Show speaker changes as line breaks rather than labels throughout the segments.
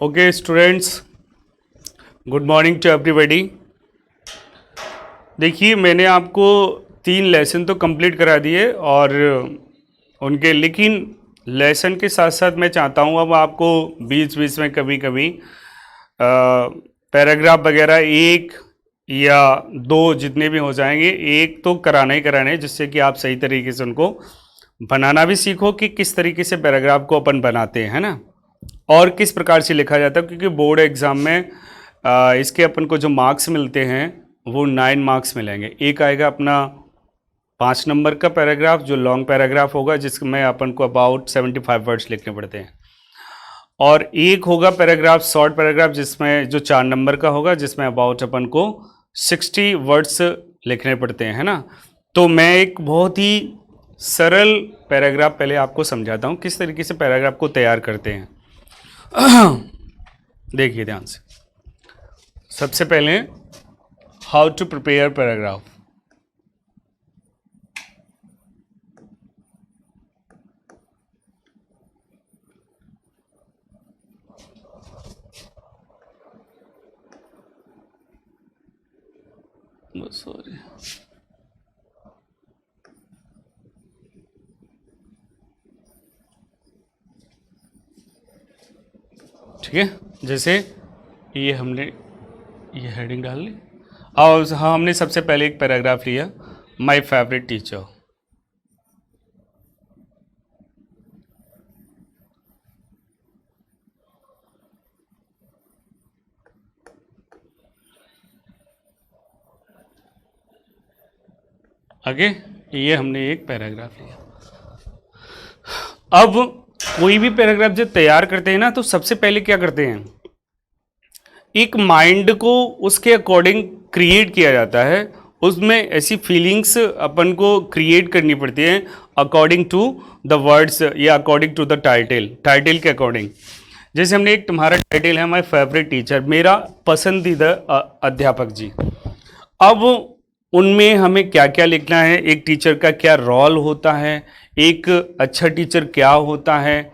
Okay students, good morning to everybody. देखिए, मैंने आपको 3 लेसन तो कंप्लीट करा दिए और उनके, लेकिन लेसन के साथ साथ मैं चाहता हूँ अब आपको बीच बीच में कभी कभी पैराग्राफ वगैरह एक या दो जितने भी हो जाएंगे, एक तो कराना ही कराना है, जिससे कि आप सही तरीके से उनको बनाना भी सीखो कि किस तरीके से पैराग्राफ को अपन बनाते हैं, है ना, और किस प्रकार से लिखा जाता है। क्योंकि बोर्ड एग्जाम में इसके अपन को जो मार्क्स मिलते हैं वो 9 मार्क्स मिलेंगे। एक आएगा अपना 5 नंबर का पैराग्राफ जो लॉन्ग पैराग्राफ होगा, जिसमें अपन को अबाउट 75 वर्ड्स लिखने पड़ते हैं, और एक होगा पैराग्राफ शॉर्ट पैराग्राफ जिसमें जो 4 नंबर का होगा, जिसमें अबाउट अपन को 60 वर्ड्स लिखने पड़ते हैं, है ना। तो मैं एक बहुत ही सरल पैराग्राफ पहले आपको समझाता हूँ किस तरीके से पैराग्राफ को तैयार करते हैं। देखिए ध्यान से। सबसे पहले how to prepare paragraph. Sorry, ठीक है। जैसे ये हमने ये हेडिंग डाल ली, और हाँ, हमने सबसे पहले एक पैराग्राफ लिया, माय फेवरेट टीचर। आगे ये हमने एक पैराग्राफ लिया। अब कोई भी पैराग्राफ जब तैयार करते हैं ना, तो सबसे पहले क्या करते हैं, एक माइंड को उसके अकॉर्डिंग क्रिएट किया जाता है। उसमें ऐसी फीलिंग्स अपन को क्रिएट करनी पड़ती है अकॉर्डिंग टू द वर्ड्स या अकॉर्डिंग टू द टाइटल के अकॉर्डिंग। जैसे हमने एक, तुम्हारा टाइटल है माय फेवरेट टीचर, मेरा पसंदीदा अध्यापक जी। अब उनमें हमें क्या क्या लिखना है, एक टीचर का क्या रोल होता है, एक अच्छा टीचर क्या होता है,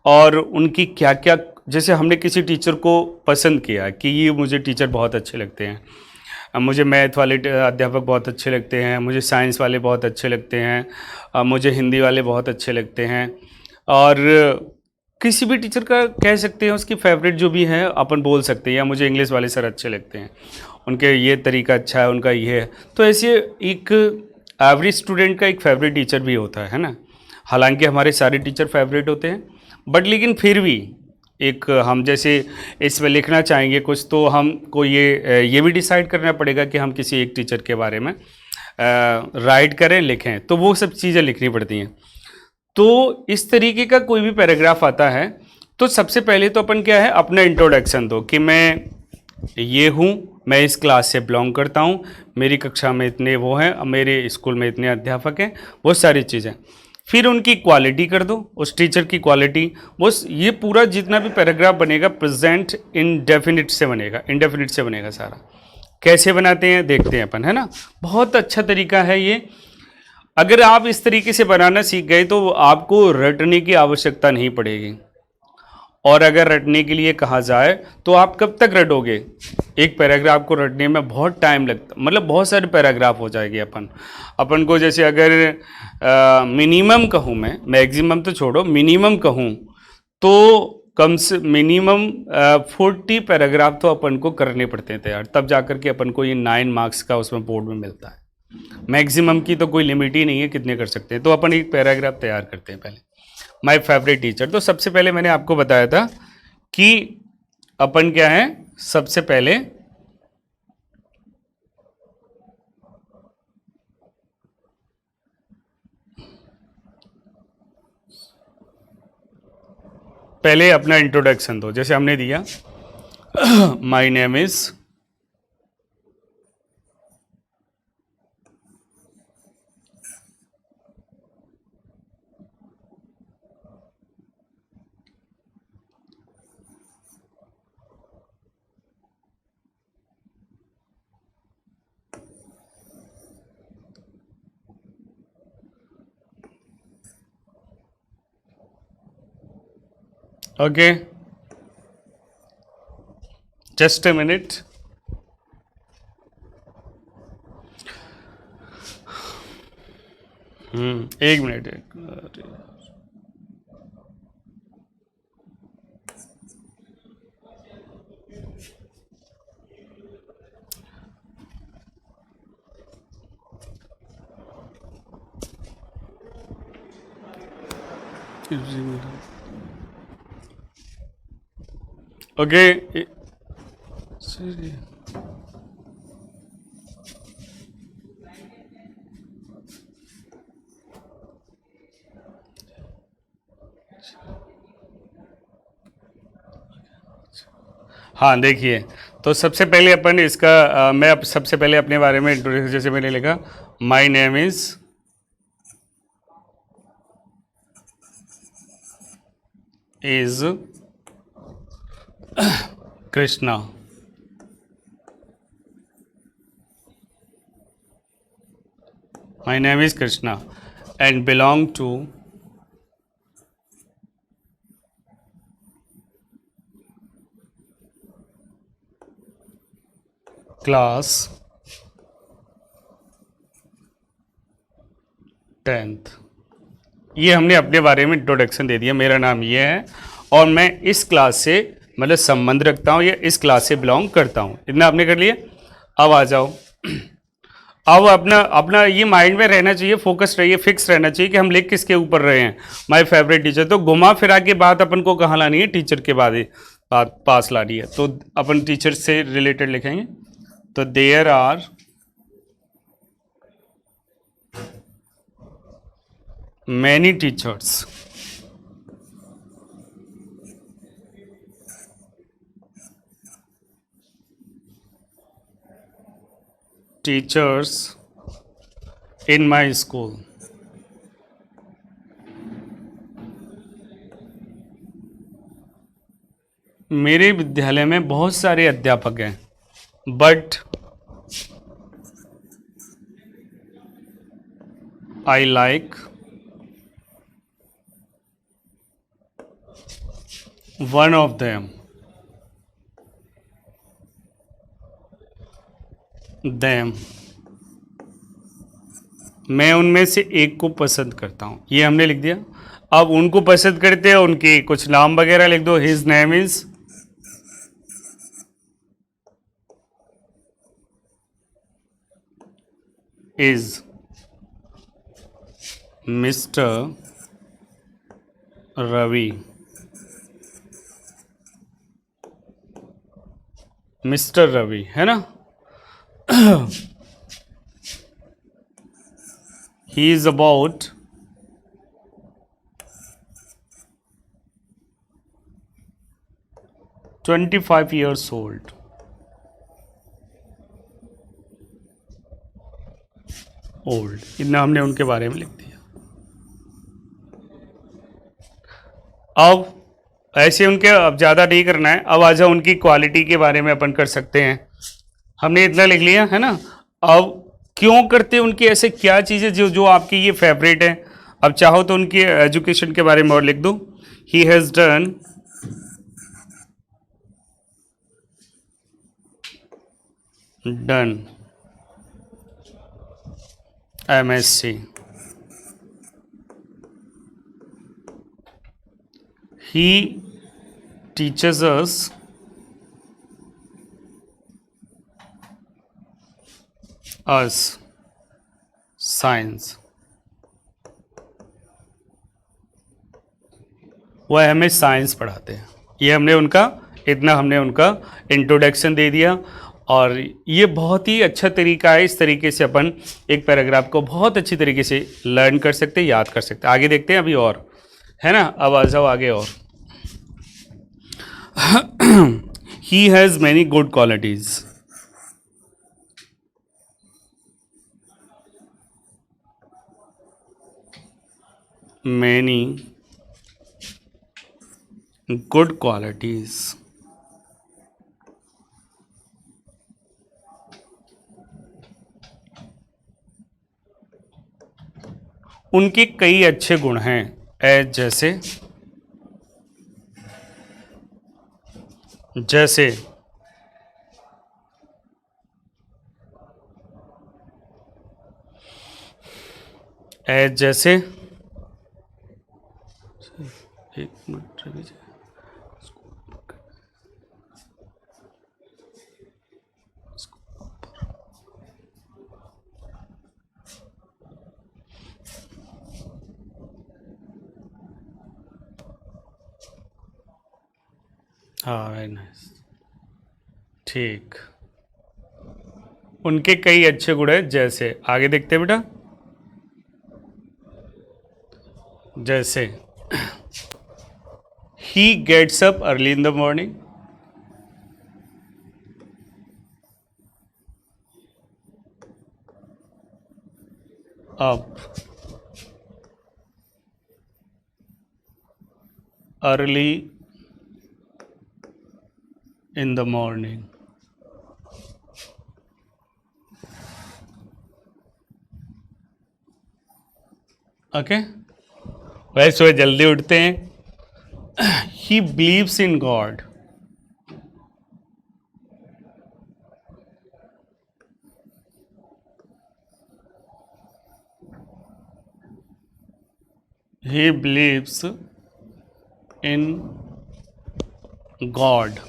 और उनकी क्या क्या, जैसे हमने किसी टीचर को पसंद किया कि ये मुझे टीचर बहुत अच्छे लगते हैं, मुझे मैथ वाले अध्यापक बहुत अच्छे लगते हैं, मुझे साइंस वाले बहुत अच्छे लगते हैं, मुझे हिंदी वाले बहुत अच्छे लगते हैं, और किसी भी टीचर का कह सकते हैं उसकी फेवरेट जो भी है अपन बोल सकते हैं, या मुझे इंग्लिश वाले सर अच्छे लगते हैं, उनके ये तरीका अच्छा है, उनका ये है। तो ऐसे एक एवरेज स्टूडेंट का एक फेवरेट टीचर भी होता है ना। हालांकि हमारे सारे टीचर फेवरेट होते हैं, बट लेकिन फिर भी एक हम जैसे इसमें लिखना चाहेंगे कुछ, तो हमको ये भी डिसाइड करना पड़ेगा कि हम किसी एक टीचर के बारे में राइट करें, लिखें, तो वो सब चीज़ें लिखनी पड़ती हैं। तो इस तरीके का कोई भी पैराग्राफ आता है, तो सबसे पहले तो अपन क्या है, अपना इंट्रोडक्शन दो कि मैं ये हूँ, मैं इस क्लास से बिलोंग करता हूँ, मेरी कक्षा में इतने वो हैं, मेरे स्कूल में इतने अध्यापक हैं, वो सारी चीज़ें। फिर उनकी क्वालिटी कर दो, उस टीचर की क्वालिटी। वो ये पूरा जितना भी पैराग्राफ बनेगा प्रेजेंट इनडेफिनिट से बनेगा, इनडेफिनिट से बनेगा सारा। कैसे बनाते हैं देखते हैं अपन, है ना। बहुत अच्छा तरीका है ये। अगर आप इस तरीके से बनाना सीख गए तो आपको रटने की आवश्यकता नहीं पड़ेगी। और अगर रटने के लिए कहा जाए तो आप कब तक रटोगे, एक पैराग्राफ को रटने में बहुत टाइम लगता, मतलब बहुत सारे पैराग्राफ हो जाएंगे अपन को। जैसे अगर मिनिमम कहूँ, मैं मैक्सिमम तो छोड़ो, मिनिमम कहूँ तो कम से मिनिमम 40 पैराग्राफ तो अपन को करने पड़ते हैं तैयार, तब जाकर के अपन को ये 9 मार्क्स का उसमें बोर्ड में मिलता है। मैक्सिमम की तो कोई लिमिट ही नहीं है कितने कर सकते हैं। तो अपन एक पैराग्राफ तैयार करते हैं पहले, माय फेवरेट टीचर। तो सबसे पहले मैंने आपको बताया था कि अपन क्या है, सबसे पहले अपना इंट्रोडक्शन दो। जैसे हमने दिया my name is, okay, just a minute. एक मिनट ओके। हाँ देखिए, तो सबसे पहले अपन इसका मैं अब सबसे पहले अपने बारे में इंट्रोड्यूस, जैसे मैंने लिखा my name is Krishna. My name is Krishna and belong to class 10th। ये हमने अपने बारे में इंट्रोडक्शन दे दिया, मेरा नाम ये है और मैं इस क्लास से मतलब संबंध रखता हूँ या इस क्लास से बिलोंग करता हूँ, इतना आपने कर लिया। अब आ जाओ, अब अपना अपना ये माइंड में रहना चाहिए, फोकस रहिए, फिक्स रहना चाहिए कि हम लिख किसके ऊपर रहे हैं, माय फेवरेट टीचर। तो घुमा फिरा के बात अपन को कहाँ लानी है, टीचर के बाद ही बात पास लानी है, तो अपन टीचर से रिलेटेड लिखेंगे। तो there are many teachers in my school। मेरे विद्यालय में बहुत सारे अध्यापक हैं, but I like one of them. मैं उनमें से एक को पसंद करता हूं, ये हमने लिख दिया। अब उनको पसंद करते हैं, उनके कुछ नाम वगैरह लिख दो। His name is mister Ravi. Mister Ravi है ना। He is about 25 years old। इतना हमने उनके बारे में लिख दिया। अब ऐसे उनके अब ज़्यादा नहीं करना है। अब आ जाओ उनकी क्वालिटी के बारे में अपन कर सकते हैं। हमने इतना लिख लिया है ना। अब क्यों करते हैं उनकी ऐसे क्या चीज़ें जो जो आपकी ये फेवरेट है। अब चाहो तो उनकी एजुकेशन के बारे में और लिख दो। He has done MSc। he teaches us science। वह हमें साइंस पढ़ाते हैं। ये हमने उनका इतना हमने उनका इंट्रोडक्शन दे दिया और ये बहुत ही अच्छा तरीका है। इस तरीके से अपन एक पैराग्राफ को बहुत अच्छी तरीके से लर्न कर सकते हैं, याद कर सकते हैं। आगे देखते हैं अभी और है ना। अब आ जाओ आगे और he has many good qualities। many good qualities। उनके कई अच्छे गुण हैं, जैसे एज जैसे, एक मिनट रुकिए। हाँ वेरी नाइस, ठीक। उनके कई अच्छे गुण हैं, जैसे आगे देखते हैं बेटा। जैसे he gets up early in the morning, up early in the morning, okay. वह सुबह जल्दी उठते हैं। He believes in God, he believes in God,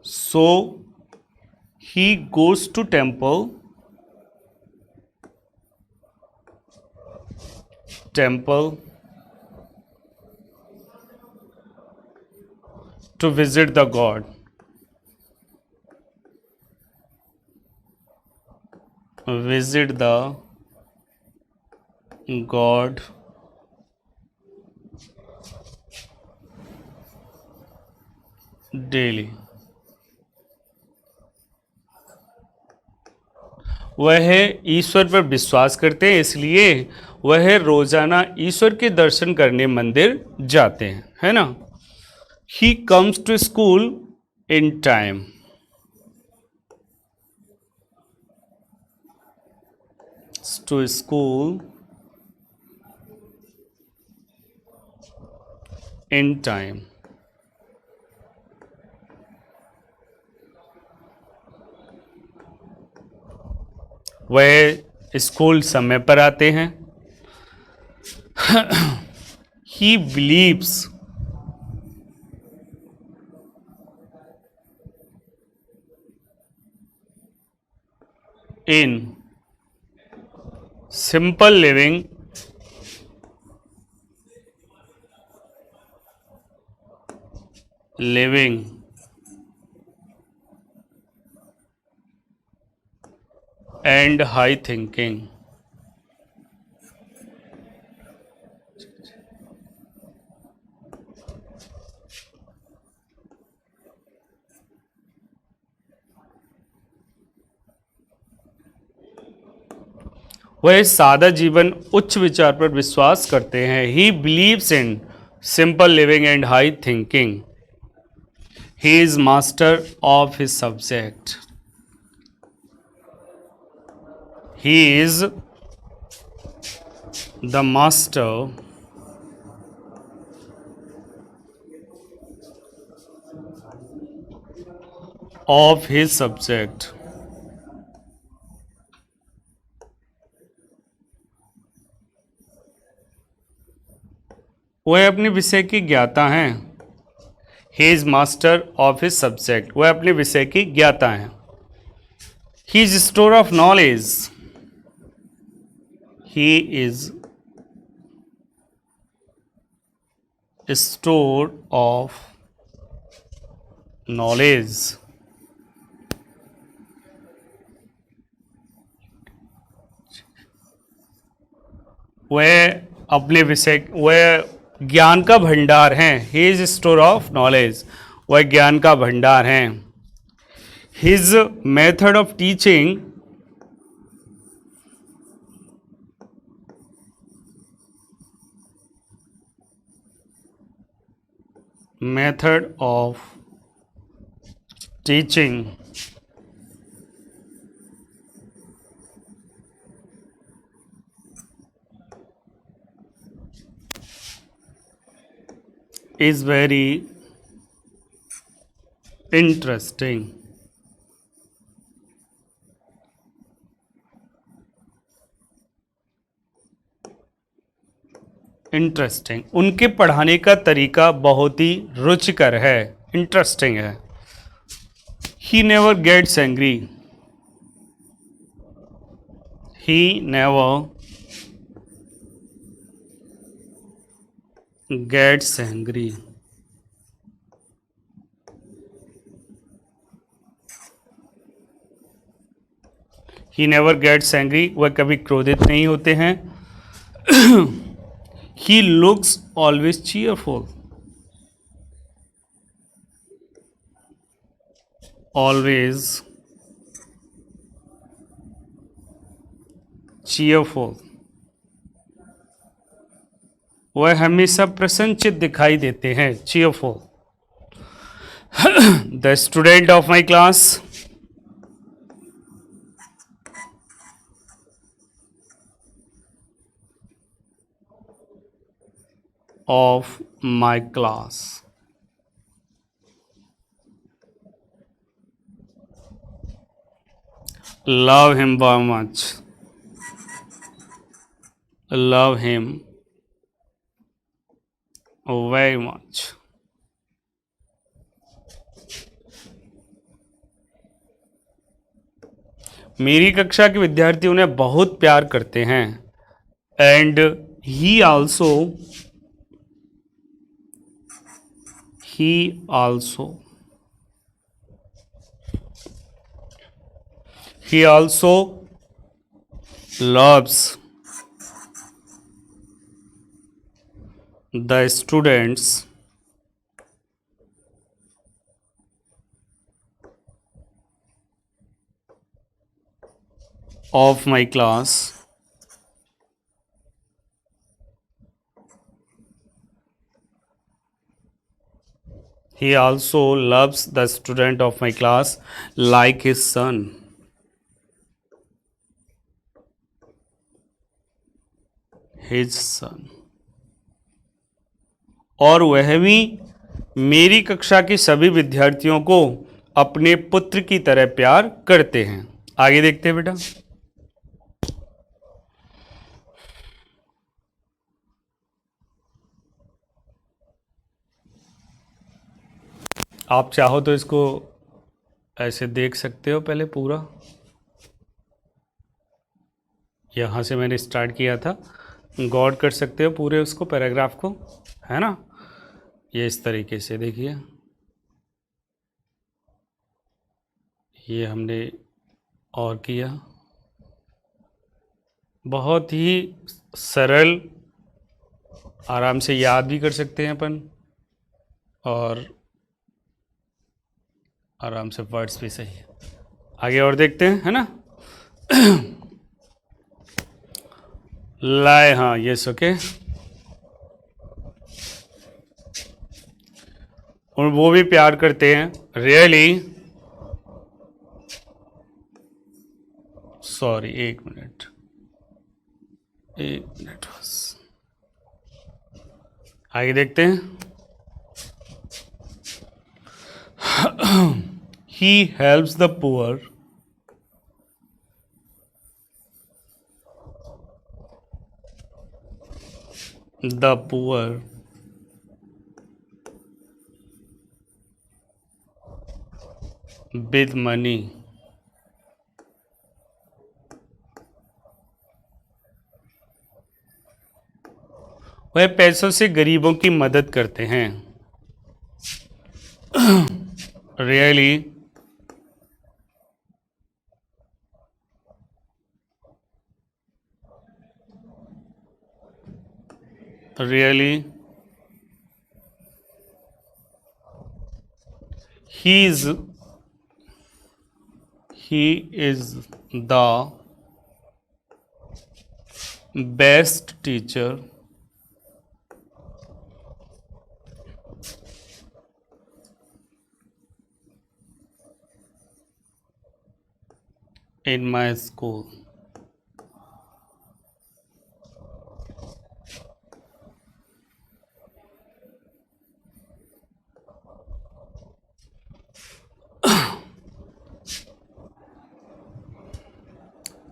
so he goes to temple to visit the God, visit the God daily। वह ईश्वर पर विश्वास करते हैं, इसलिए वह रोजाना ईश्वर के दर्शन करने मंदिर जाते हैं, है ना। He comes to school in time, to school in time. वह स्कूल समय पर आते हैं। He believes in simple living and high thinking। वह सादा जीवन उच्च विचार पर विश्वास करते हैं। He believes in simple living and high thinking. He is master of his subject. He is the master of his subject। वह अपने विषय की ज्ञाता हैं। He is master of his subject। वह अपने विषय की ज्ञाता हैं। He is store of knowledge। He is a store of knowledge। वह अपने विषय, वह ज्ञान का भंडार हैं। He is store of knowledge. वह ज्ञान का भंडार हैं। His method of teaching is very interesting। Interesting, उनके पढ़ाने का तरीका बहुत ही रुचिकर है, इंटरेस्टिंग है। He never gets angry, he never gets angry, he never gets angry, वह कभी क्रोधित नहीं होते हैं। He looks always cheerful, always cheerful, वह हमेशा प्रसन्नचित्त दिखाई देते हैं, cheerful. The student of my class, of my class, love him very much, love him very much. मेरी कक्षा के विद्यार्थी उन्हें बहुत प्यार करते हैं। And he also loves the students of my class he also loves the student of my class like his son, his son। और वह भी मेरी कक्षा के सभी विद्यार्थियों को अपने पुत्र की तरह प्यार करते हैं। आगे देखते हैं बेटा। आप चाहो तो इसको ऐसे देख सकते हो, पहले पूरा यहाँ से मैंने स्टार्ट किया था, गौर कर सकते हो पूरे उसको, पैराग्राफ को, है ना। ये इस तरीके से देखिए, ये हमने और किया, बहुत ही सरल, आराम से याद भी कर सकते हैं अपन, और आराम से वर्ड्स भी सही है। आगे और देखते हैं, है ना। लाए, हाँ यस, ओके। और वो भी प्यार करते हैं, रियली, सॉरी एक मिनट बस। आगे देखते हैं। He helps the poor, with money, वह पैसों से गरीबों की मदद करते हैं, really, he is the best teacher in my school.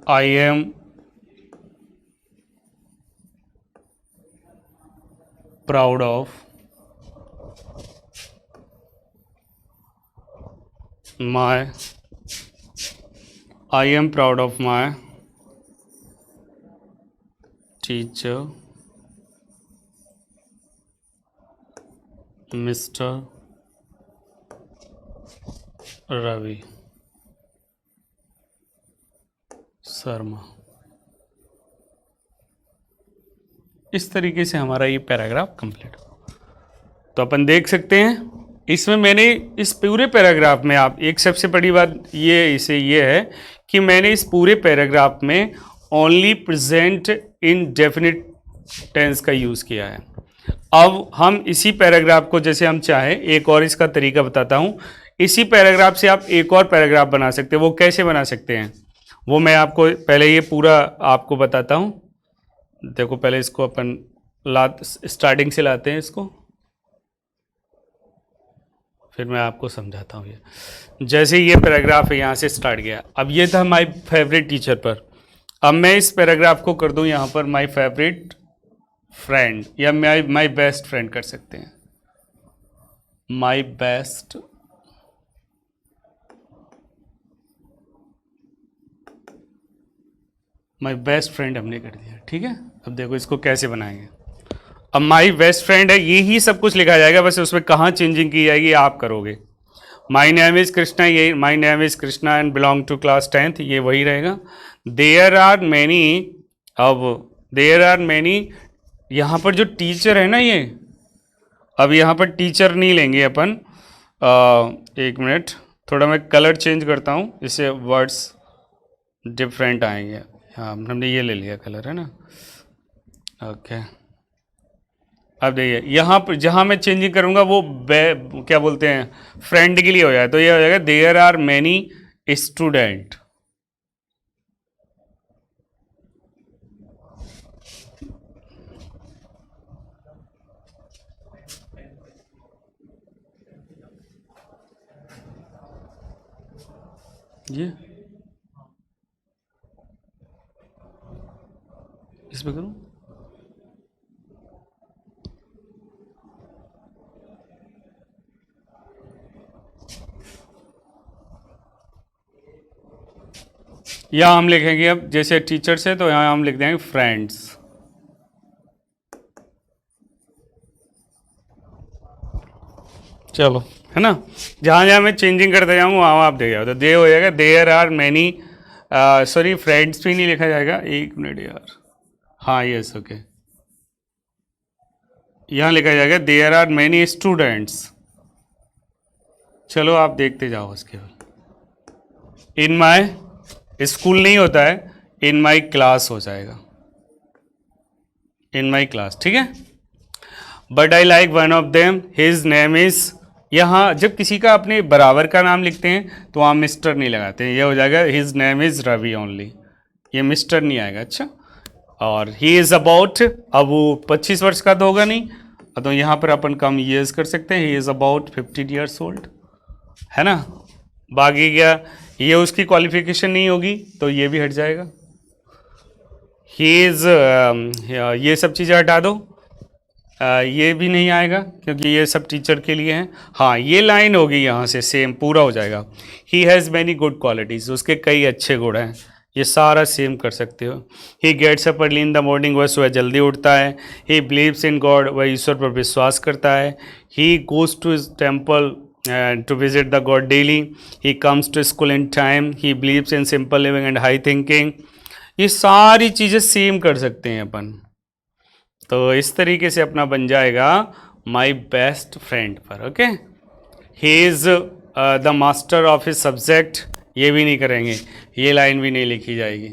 I am proud of my, I am proud of my teacher mister Ravi Sharma. इस तरीके से हमारा ये पैराग्राफ कंप्लीट हो। तो अपन देख सकते हैं इसमें मैंने इस पूरे पैराग्राफ में, आप एक सबसे बड़ी बात ये है कि मैंने इस पूरे पैराग्राफ में ओनली प्रेजेंट इन डेफिनिट टेंस का यूज़ किया है। अब हम इसी पैराग्राफ को, जैसे हम चाहें, एक और इसका तरीका बताता हूँ। इसी पैराग्राफ से आप एक और पैराग्राफ बना सकते हैं। वो कैसे बना सकते हैं वो मैं आपको पहले ये पूरा आपको बताता हूँ। देखो पहले इसको अपन स्टार्टिंग से लाते हैं इसको, फिर मैं आपको समझाता हूँ। ये जैसे ये पैराग्राफ है, यहाँ से स्टार्ट गया। अब ये था माय फेवरेट टीचर पर। अब मैं इस पैराग्राफ को कर दूँ यहाँ पर माय फेवरेट फ्रेंड, या माय बेस्ट फ्रेंड कर सकते हैं। माय बेस्ट फ्रेंड हमने कर दिया, ठीक है। अब देखो इसको कैसे बनाएंगे। अब माई बेस्ट फ्रेंड है, ये ही सब कुछ लिखा जाएगा, बस उसमें कहाँ चेंजिंग की जाएगी आप करोगे। माई नेम इज़ कृष्णा, ये my name is Krishna and belong to class 10th, ये वही रहेगा। देयर आर मैनी, अब देयर आर मैनी, यहाँ पर जो टीचर है ना ये, अब यहाँ पर टीचर नहीं लेंगे अपन। एक मिनट, थोड़ा मैं कलर चेंज करता हूँ, इससे वर्ड्स डिफरेंट आएंगे। हाँ, हमने ये ले लिया कलर, है ना। ओके, अब देखिए यहाँ पर जहाँ मैं चेंजिंग करूँगा वो क्या बोलते हैं, फ्रेंड के लिए हो जाए, तो ये हो जाएगा देयर आर मैनी स्टूडेंट। ये इस पे करूँ, यहाँ हम लिखेंगे, अब जैसे टीचर से तो यहाँ हम लिख देंगे फ्रेंड्स। चलो, है ना। जहाँ जहाँ मैं चेंजिंग करते जाऊँ वहाँ आप देख जाओ, तो दे हो जाएगा there are many, sorry friends भी नहीं लिखा जाएगा, एक मिनट यार, हाँ यस ओके, यहाँ लिखा जाएगा देयर आर मैनी स्टूडेंट्स। चलो आप देखते जाओ उसके बाद। इन माई स्कूल नहीं होता है, इन माई क्लास हो जाएगा, इन माई क्लास, ठीक है। But I like one of them, his name is, यहाँ जब किसी का अपने बराबर का नाम लिखते हैं तो वहाँ मिस्टर नहीं लगाते हैं, ये हो जाएगा his name is Ravi only, ये मिस्टर नहीं आएगा। अच्छा, और ही इज़ अबाउट, अब वो 25 वर्ष का तो होगा नहीं, तो यहाँ पर अपन कम ईयर्स कर सकते हैं, he is about 50 years old, है ना। बाकी क्या, ये उसकी क्वालिफिकेशन नहीं होगी तो ये भी हट जाएगा। ही इज़, ये सब चीज़ें हटा दो, ये भी नहीं आएगा क्योंकि ये सब टीचर के लिए हैं। हाँ, ये लाइन होगी यहाँ से सेम पूरा हो जाएगा। He has many good qualities, उसके कई अच्छे गुण हैं, ये सारा सेम कर सकते हो। He gets up early in the morning, वह सुबह जल्दी उठता है। ही बिलीव्स इन गॉड, वह ईश्वर पर विश्वास करता है। He goes to his temple to visit the God daily. He comes to school in time. He believes in simple living and high thinking. ये सारी चीज़ें सेम कर सकते हैं अपन। तो इस तरीके से अपना बन जाएगा माई बेस्ट फ्रेंड पर। Okay, he is the master of his subject, ये भी नहीं करेंगे, ये लाइन भी नहीं लिखी जाएगी।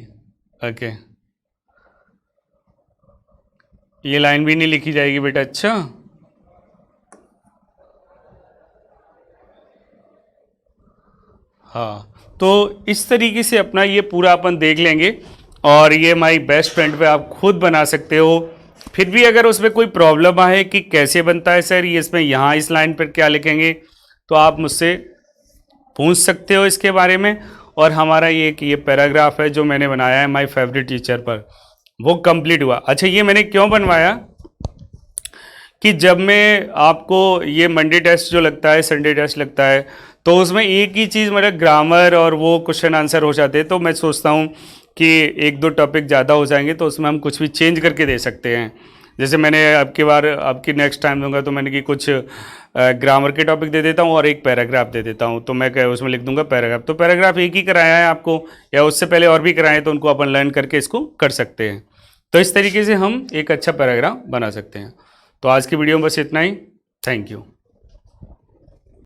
ओके, ये लाइन भी नहीं लिखी जाएगी बेटा। अच्छा, हाँ, तो इस तरीके से अपना ये पूरा अपन देख लेंगे और ये माई बेस्ट फ्रेंड पे आप खुद बना सकते हो। फिर भी अगर उसमें कोई प्रॉब्लम आए कि कैसे बनता है सर ये, इसमें यहाँ इस लाइन पर क्या लिखेंगे, तो आप मुझसे पूछ सकते हो इसके बारे में। और हमारा ये पैराग्राफ है जो मैंने बनाया है माय फेवरेट टीचर पर, वो कंप्लीट हुआ। अच्छा, ये मैंने क्यों बनवाया, कि जब मैं आपको ये मंडे टेस्ट जो लगता है, संडे टेस्ट लगता है, तो उसमें एक ही चीज़ मेरा ग्रामर और वो क्वेश्चन आंसर हो जाते हैं, तो मैं सोचता हूँ कि एक दो टॉपिक ज़्यादा हो जाएंगे तो उसमें हम कुछ भी चेंज करके दे सकते हैं। जैसे मैंने आपकी नेक्स्ट टाइम दूंगा तो मैंने कि कुछ ग्रामर के टॉपिक दे देता हूँ और एक पैराग्राफ दे देता हूँ, तो मैं उसमें लिख दूंगा पैराग्राफ। तो पैराग्राफ एक ही कराया है आपको, या उससे पहले और भी कराए, तो उनको अपन लर्न करके इसको कर सकते हैं। तो इस तरीके से हम एक अच्छा पैराग्राफ बना सकते हैं। तो आज की वीडियो में बस इतना ही। Thank you.